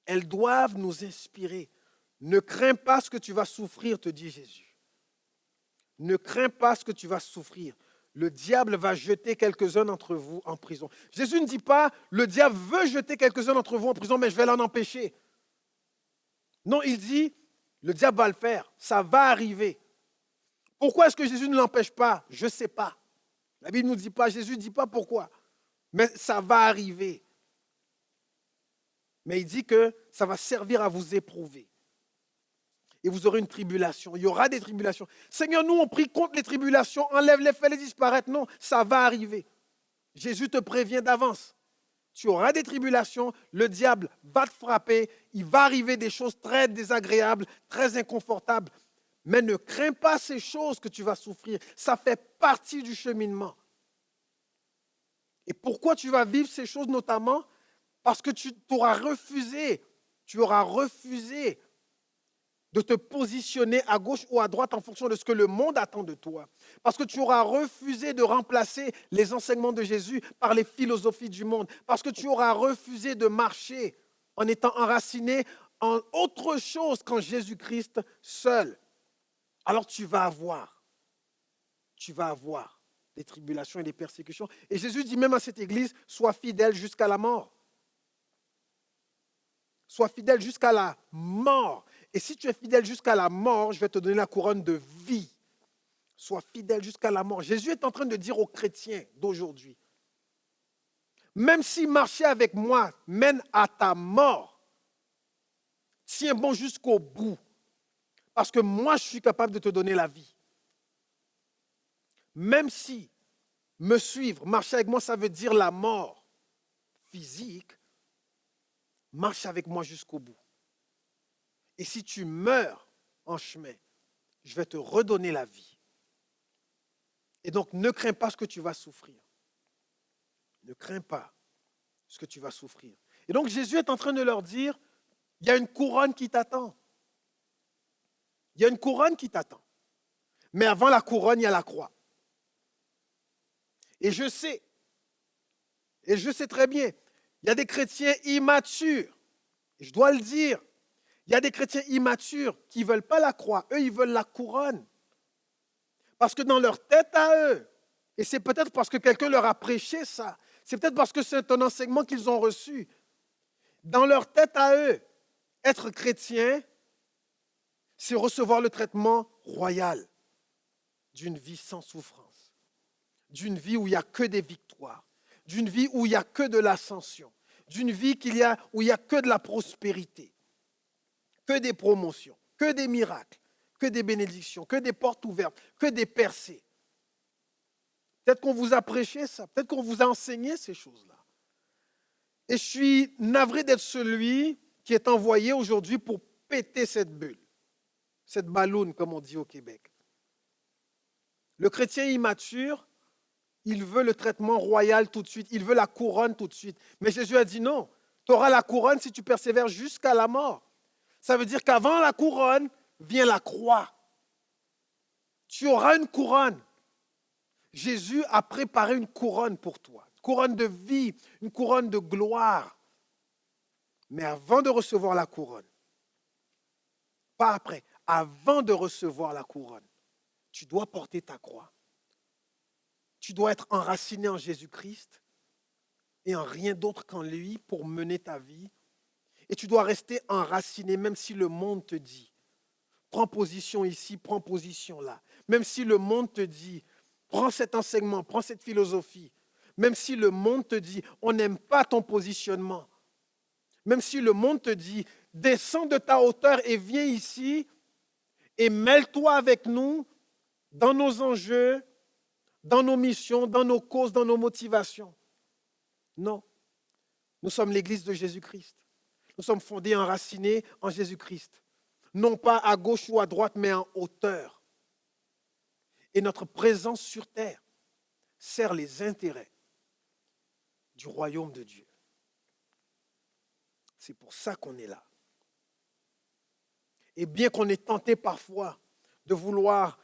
Elles doivent nous inspirer. Ne crains pas ce que tu vas souffrir, te dit Jésus. Ne crains pas ce que tu vas souffrir. Le diable va jeter quelques-uns d'entre vous en prison. Jésus ne dit pas, le diable veut jeter quelques-uns d'entre vous en prison, mais je vais l'en empêcher. Non, il dit, le diable va le faire, ça va arriver. Pourquoi est-ce que Jésus ne l'empêche pas? Je ne sais pas. La Bible ne nous dit pas, Jésus ne dit pas pourquoi. Mais ça va arriver. Mais il dit que ça va servir à vous éprouver. Et vous aurez une tribulation. Il y aura des tribulations. Seigneur, nous, on prie contre les tribulations, enlève-les, fais-les disparaître. Non, ça va arriver. Jésus te prévient d'avance. Tu auras des tribulations, le diable va te frapper, il va arriver des choses très désagréables, très inconfortables. Mais ne crains pas ces choses que tu vas souffrir. Ça fait partie du cheminement. Et pourquoi tu vas vivre ces choses notamment? Parce que tu auras refusé de te positionner à gauche ou à droite en fonction de ce que le monde attend de toi. Parce que tu auras refusé de remplacer les enseignements de Jésus par les philosophies du monde. Parce que tu auras refusé de marcher en étant enraciné en autre chose qu'en Jésus-Christ seul. Alors tu vas avoir des tribulations et des persécutions. Et Jésus dit même à cette église, sois fidèle jusqu'à la mort. Sois fidèle jusqu'à la mort. Et si tu es fidèle jusqu'à la mort, je vais te donner la couronne de vie. Sois fidèle jusqu'à la mort. Jésus est en train de dire aux chrétiens d'aujourd'hui, même si marcher avec moi mène à ta mort, tiens bon jusqu'au bout. Parce que moi, je suis capable de te donner la vie. Même si me suivre, marcher avec moi, ça veut dire la mort physique, marche avec moi jusqu'au bout. Et si tu meurs en chemin, je vais te redonner la vie. Et donc, ne crains pas ce que tu vas souffrir. Ne crains pas ce que tu vas souffrir. Et donc, Jésus est en train de leur dire, il y a une couronne qui t'attend. Il y a une couronne qui t'attend. Mais avant la couronne, il y a la croix. Et je sais très bien, il y a des chrétiens immatures. Et je dois le dire, il y a des chrétiens immatures qui ne veulent pas la croix. Eux, ils veulent la couronne. Parce que dans leur tête à eux, et c'est peut-être parce que quelqu'un leur a prêché ça, c'est peut-être parce que c'est un enseignement qu'ils ont reçu. Dans leur tête à eux, être chrétien, c'est recevoir le traitement royal d'une vie sans souffrance, d'une vie où il n'y a que des victoires, d'une vie où il n'y a que de l'ascension, d'une vie où il n'y a que de la prospérité, que des promotions, que des miracles, que des bénédictions, que des portes ouvertes, que des percées. Peut-être qu'on vous a prêché ça, peut-être qu'on vous a enseigné ces choses-là. Et je suis navré d'être celui qui est envoyé aujourd'hui pour péter cette bulle, cette balloune, comme on dit au Québec. Le chrétien immature, il veut le traitement royal tout de suite, il veut la couronne tout de suite. Mais Jésus a dit non, tu auras la couronne si tu persévères jusqu'à la mort. Ça veut dire qu'avant la couronne vient la croix. Tu auras une couronne. Jésus a préparé une couronne pour toi, une couronne de vie, une couronne de gloire. Mais avant de recevoir la couronne, pas après, avant de recevoir la couronne, tu dois porter ta croix. Tu dois être enraciné en Jésus-Christ et en rien d'autre qu'en lui pour mener ta vie. Et tu dois rester enraciné même si le monde te dit, prends position ici, prends position là. Même si le monde te dit, prends cet enseignement, prends cette philosophie. Même si le monde te dit, on n'aime pas ton positionnement. Même si le monde te dit, descends de ta hauteur et viens ici et mêle-toi avec nous dans nos enjeux, dans nos missions, dans nos causes, dans nos motivations. Non, nous sommes l'Église de Jésus-Christ. Nous sommes fondés, enracinés en Jésus-Christ. Non pas à gauche ou à droite, mais en hauteur. Et notre présence sur terre sert les intérêts du royaume de Dieu. C'est pour ça qu'on est là. Et bien qu'on est tenté parfois de vouloir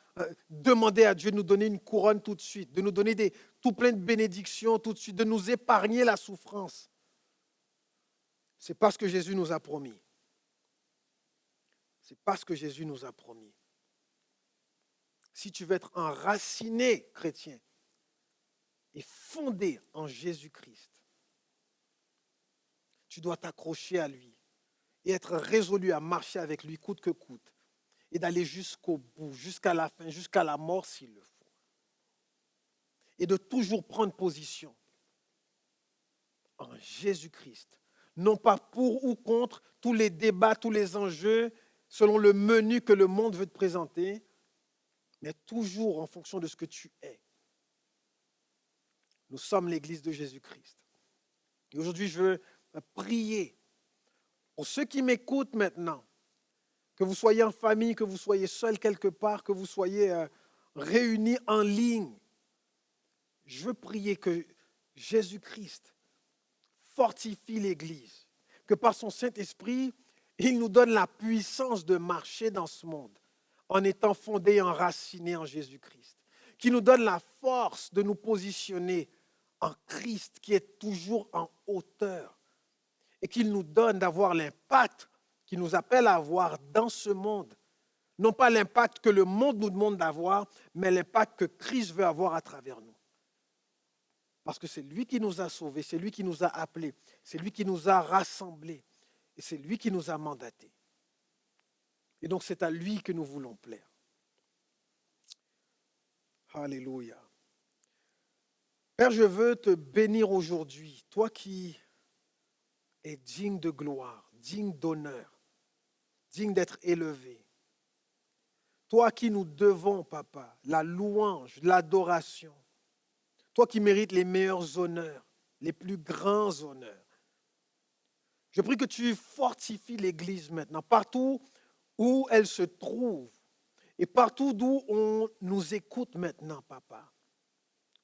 demander à Dieu de nous donner une couronne tout de suite, de nous donner tout plein de bénédictions tout de suite, de nous épargner la souffrance, c'est parce que Jésus nous a promis. C'est parce que Jésus nous a promis. Si tu veux être enraciné, chrétien, et fondé en Jésus-Christ, tu dois t'accrocher à lui et être résolu à marcher avec lui coûte que coûte et d'aller jusqu'au bout, jusqu'à la fin, jusqu'à la mort s'il le faut. Et de toujours prendre position en Jésus-Christ. Non pas pour ou contre tous les débats, tous les enjeux, selon le menu que le monde veut te présenter, mais toujours en fonction de ce que tu es. Nous sommes l'Église de Jésus-Christ. Et aujourd'hui, je veux prier pour ceux qui m'écoutent maintenant, que vous soyez en famille, que vous soyez seul quelque part, que vous soyez réunis en ligne. Je veux prier que Jésus-Christ fortifie l'Église, que par son Saint-Esprit, il nous donne la puissance de marcher dans ce monde en étant fondés et enracinés en Jésus-Christ, qui nous donne la force de nous positionner en Christ qui est toujours en hauteur et qu'il nous donne d'avoir l'impact qu'il nous appelle à avoir dans ce monde. Non pas l'impact que le monde nous demande d'avoir, mais l'impact que Christ veut avoir à travers nous. Parce que c'est lui qui nous a sauvés, c'est lui qui nous a appelés, c'est lui qui nous a rassemblés et c'est lui qui nous a mandatés. Et donc c'est à lui que nous voulons plaire. Alléluia. Père, je veux te bénir aujourd'hui, toi qui es digne de gloire, digne d'honneur, digne d'être élevé. Toi qui nous devons, Papa, la louange, l'adoration. Toi qui mérites les meilleurs honneurs, les plus grands honneurs. Je prie que tu fortifies l'Église maintenant, partout où elle se trouve et partout d'où on nous écoute maintenant, Papa.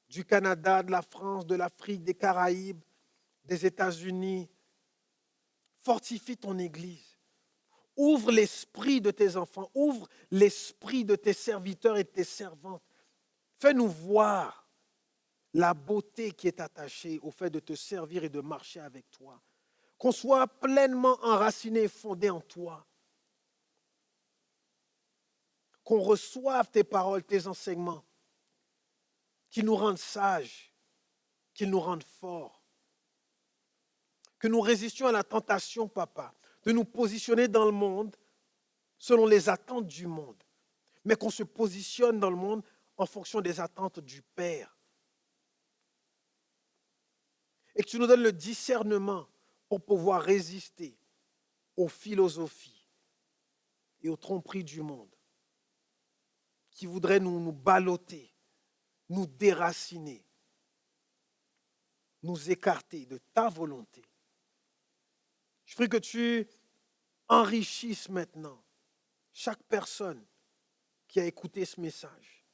Du Canada, de la France, de l'Afrique, des Caraïbes, des États-Unis. Fortifie ton Église. Ouvre l'esprit de tes enfants, ouvre l'esprit de tes serviteurs et de tes servantes. Fais-nous voir la beauté qui est attachée au fait de te servir et de marcher avec toi. Qu'on soit pleinement enraciné et fondé en toi. Qu'on reçoive tes paroles, tes enseignements, qu'ils nous rendent sages, qu'ils nous rendent forts. Que nous résistions à la tentation, Papa, de nous positionner dans le monde selon les attentes du monde, mais qu'on se positionne dans le monde en fonction des attentes du Père. Et que tu nous donnes le discernement pour pouvoir résister aux philosophies et aux tromperies du monde qui voudraient nous balloter, nous déraciner, nous écarter de ta volonté. Je prie que tu enrichisses maintenant chaque personne qui a écouté ce message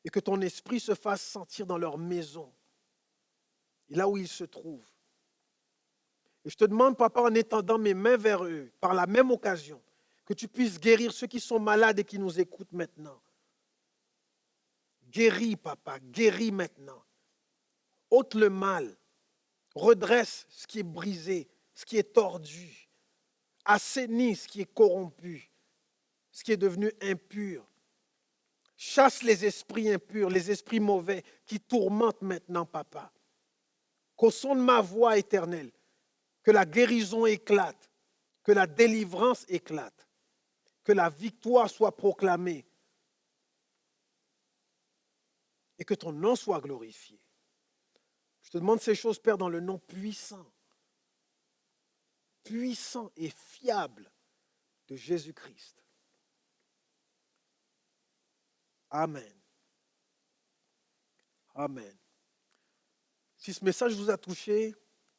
et que ton esprit se fasse sentir dans leur maison et là où ils se trouvent. Et je te demande, Papa, en étendant mes mains vers eux, par la même occasion, que tu puisses guérir ceux qui sont malades et qui nous écoutent maintenant. Guéris, Papa, guéris maintenant. Ôte le mal, redresse ce qui est brisé, ce qui est tordu, assainis ce qui est corrompu, ce qui est devenu impur. Chasse les esprits impurs, les esprits mauvais qui tourmentent maintenant, Papa. Qu'au son de ma voix éternelle, que la guérison éclate, que la délivrance éclate, que la victoire soit proclamée et que ton nom soit glorifié. Je te demande ces choses, Père, dans le nom puissant et fiable de Jésus-Christ. Amen. Amen. Si ce message vous a touché,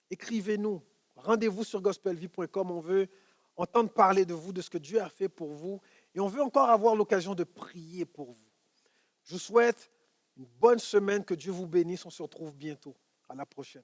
écrivez-nous. Rendez-vous sur gospelvie.com. On veut entendre parler de vous, de ce que Dieu a fait pour vous. Et on veut encore avoir l'occasion de prier pour vous. Je vous souhaite une bonne semaine, que Dieu vous bénisse. On se retrouve bientôt. À la prochaine.